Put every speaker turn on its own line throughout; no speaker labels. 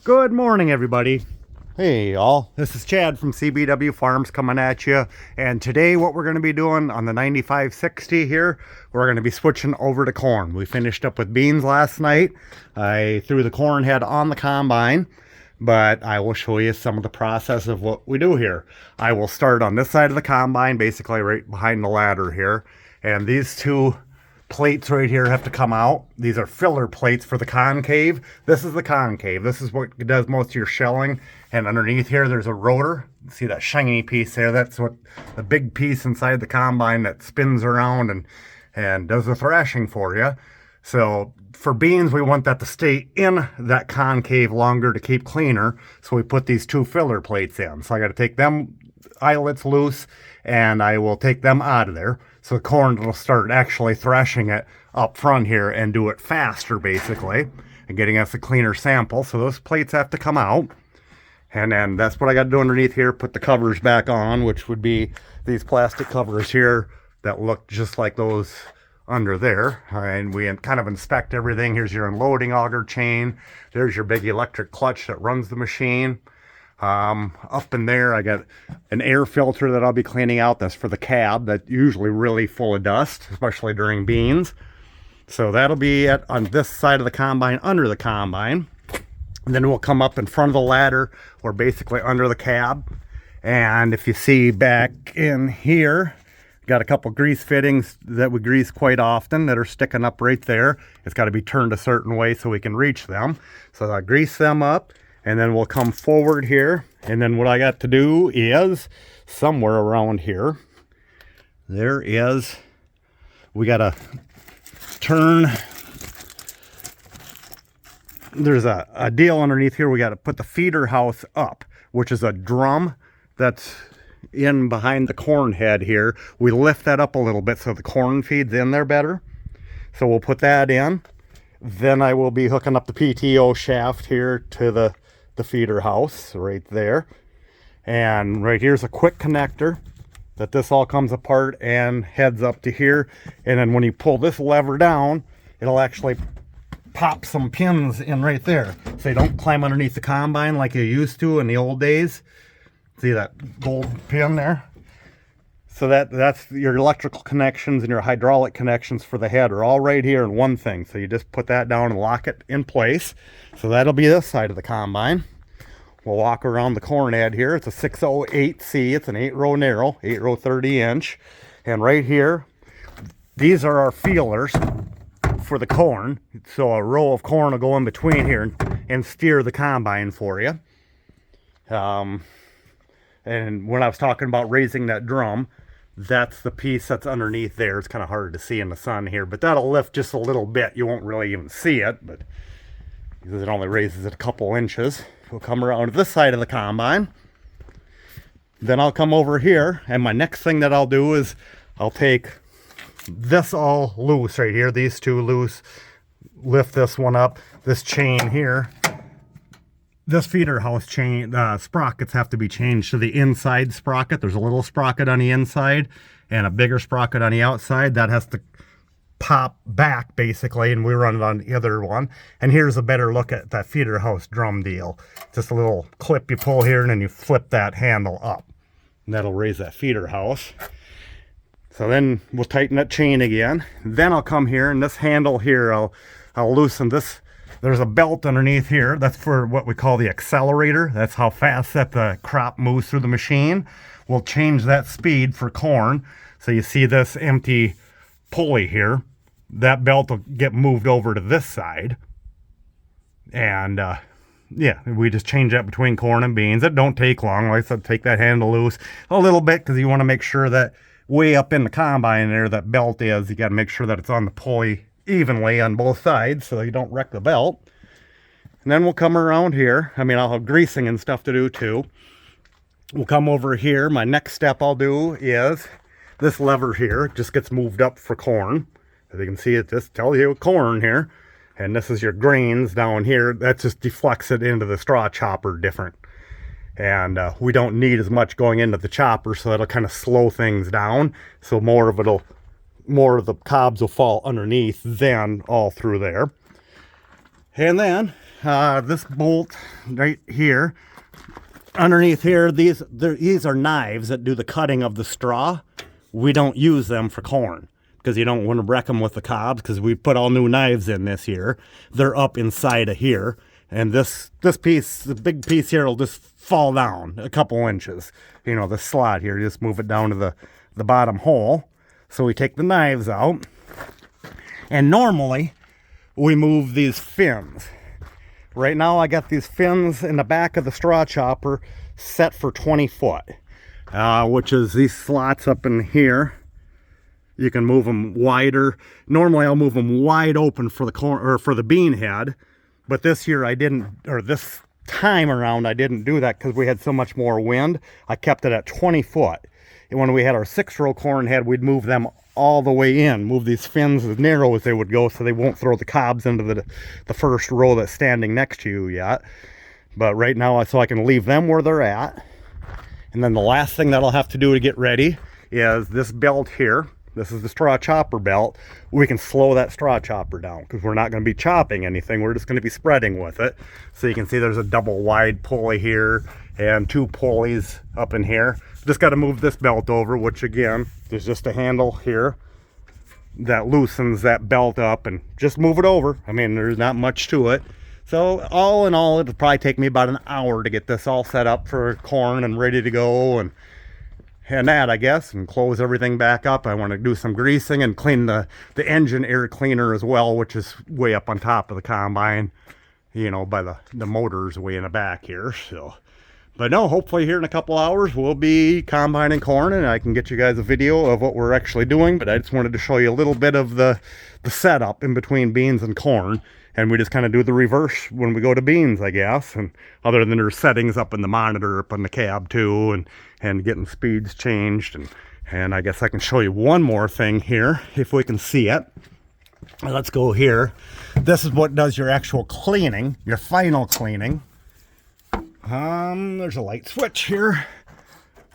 Good morning, everybody. Hey, y'all. This is Chad from CBW Farms coming at you. And today what we're going to be doing on the 9560 here, we're going to be switching over to corn. We finished up with beans last night. I threw the corn head on the combine, but I will show you some of the process of what we do here. I will start on this side of the combine, basically right behind the ladder here. And these two plates right here have to come out. These are filler plates for the concave. This is the concave. This is what does most of your shelling. And underneath here, there's a rotor. See that shiny piece there? That's what the big piece inside the combine that spins around and does the thrashing for you. So for beans, we want that to stay in that concave longer to keep cleaner. So we put these two filler plates in. So I got to take them eyelets loose and I will take them out of there. So the corn will start actually thrashing it up front here and do it faster, basically, and getting us a cleaner sample. So those plates have to come out. And then that's what I got to do underneath here. Put the covers back on, which would be these plastic covers here that look just like those under there. And we kind of inspect everything. Here's your unloading auger chain. There's your big electric clutch that runs the machine. Up in there, I got an air filter that I'll be cleaning out. That's for the cab. That's usually really full of dust, especially during beans. So that'll be on this side of the combine, under the combine. And then we'll come up in front of the ladder, or basically under the cab. And if you see back in here, got a couple grease fittings that we grease quite often that are sticking up right there. It's got to be turned a certain way so we can reach them. So I'll grease them up. And then we'll come forward here. And then what I got to do is, somewhere around here, we got to turn. There's a deal underneath here. We got to put the feeder house up, which is a drum that's in behind the corn head here. We lift that up a little bit so the corn feeds in there better. So we'll put that in. Then I will be hooking up the PTO shaft here to the feeder house right there. And right here's a quick connector that this all comes apart and heads up to here. And then when you pull this lever down, it'll actually pop some pins in right there, so you don't climb underneath the combine like you used to in the old days. See that gold pin there? So that's your electrical connections and your hydraulic connections for the head are all right here in one thing. So you just put that down and lock it in place. So that'll be this side of the combine. We'll walk around the corn head here. It's a 608C. It's an 8-row narrow, 8-row 30-inch. And right here, these are our feelers for the corn. So a row of corn will go in between here and steer the combine for you. And when I was talking about raising that drum, that's the piece that's underneath there. It's kind of hard to see in the sun here, but that'll lift just a little bit. You won't really even see it, but because it only raises it a couple inches. We'll come around to this side of the combine. Then I'll come over here, and my next thing that I'll do is I'll take this all loose right here, these two loose, lift this one up, this chain here. This feeder house chain, sprockets have to be changed to the inside sprocket. There's a little sprocket on the inside and a bigger sprocket on the outside. That has to pop back basically, and we run it on the other one. And here's a better look at that feeder house drum deal. Just a little clip you pull here and then you flip that handle up. And that'll raise that feeder house. So then we'll tighten that chain again. Then I'll come here and this handle here, I'll loosen this. There's a belt underneath here. That's for what we call the accelerator. That's how fast that the crop moves through the machine. We'll change that speed for corn. So you see this empty pulley here. That belt will get moved over to this side. And yeah, we just change that between corn and beans. It don't take long. Like I said, take that handle loose a little bit because you want to make sure that way up in the combine there, that belt is, you got to make sure that it's on the pulley evenly on both sides so you don't wreck the belt. And then we'll come around here. I mean, I'll have greasing and stuff to do too. We'll come over here. My next step I'll do is this lever here just gets moved up for corn. As you can see, it just tells you corn here. And this is your grains down here. That just deflects it into the straw chopper different. And we don't need as much going into the chopper, so that'll kind of slow things down. So more of the cobs will fall underneath than all through there. And then this bolt right here, underneath here, these are knives that do the cutting of the straw. We don't use them for corn because you don't want to wreck them with the cobs, because we put all new knives in this year. They're up inside of here, and this piece, the big piece here, will just fall down a couple inches. You know, the slot here, you just move it down to the bottom hole. So we take the knives out, and normally we move these fins. Right now I got these fins in the back of the straw chopper set for 20 foot, which is these slots up in here. You can move them wider. Normally I'll move them wide open for the corn, or for the bean head, but this year I didn't, or this time around I didn't do that because we had so much more wind. I kept it at 20 foot. And when we had our 6-row corn head, we'd move them all the way in, move these fins as narrow as they would go so they won't throw the cobs into the first row that's standing next to you yet. But right now, so I can leave them where they're at. And then the last thing that I'll have to do to get ready is this belt here. This is the straw chopper belt. We can slow that straw chopper down because we're not going to be chopping anything. We're just going to be spreading with it. So you can see there's a double wide pulley here and 2 pulleys up in here. Just got to move this belt over, which again, there's just a handle here that loosens that belt up, and just move it over. I mean, there's not much to it. So all in all, it'll probably take me about an hour to get this all set up for corn and ready to go, and that, I guess, and close everything back up. I want to do some greasing and clean the engine air cleaner as well, which is way up on top of the combine, you know, by the motors way in the back here. So, but no, hopefully here in a couple hours we'll be combining corn, and I can get you guys a video of what we're actually doing. But I just wanted to show you a little bit of the setup in between beans and corn. And we just kind of do the reverse when we go to beans, I guess. And other than there's settings up in the monitor, up in the cab too, and getting speeds changed. And I guess I can show you one more thing here, if we can see it. Let's go here. This is what does your actual cleaning, your final cleaning. There's a light switch here.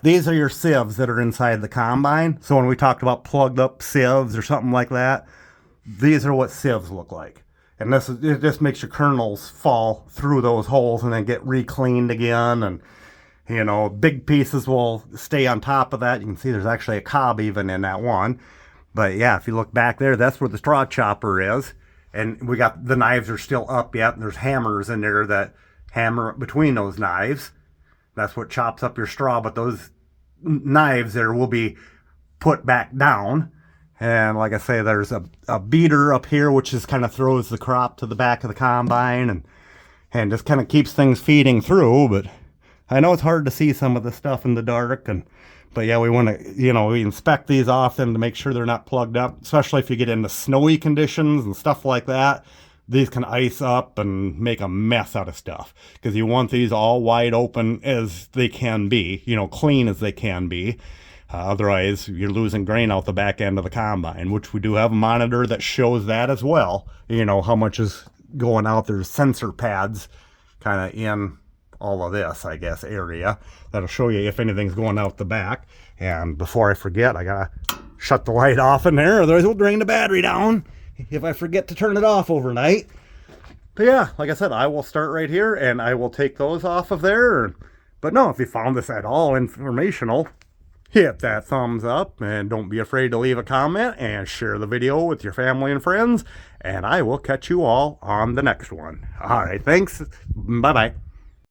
These are your sieves that are inside the combine. So when we talked about plugged up sieves or something like that, these are what sieves look like. And it just makes your kernels fall through those holes and then get re-cleaned again. And, you know, big pieces will stay on top of that. You can see there's actually a cob even in that one. But yeah, if you look back there, that's where the straw chopper is. And we got, the knives are still up yet. And there's hammers in there that hammer between those knives. That's what chops up your straw. But those knives there will be put back down. And like I say, there's a beater up here, which just kind of throws the crop to the back of the combine and just kind of keeps things feeding through. But I know it's hard to see some of the stuff in the dark. But yeah, we want to, you know, we inspect these often to make sure they're not plugged up, especially if you get into snowy conditions and stuff like that. These can ice up and make a mess out of stuff, because you want these all wide open as they can be, you know, clean as they can be. Otherwise, you're losing grain out the back end of the combine, which we do have a monitor that shows that as well. You know, how much is going out. There's sensor pads kind of in all of this, I guess, area. That'll show you if anything's going out the back. And before I forget, I gotta shut the light off in there, otherwise we'll drain the battery down if I forget to turn it off overnight. But yeah, like I said, I will start right here and I will take those off of there. But no, if you found this at all informational, hit that thumbs up, and don't be afraid to leave a comment and share the video with your family and friends, and I will catch you all on the next one. All right, thanks. Bye-bye.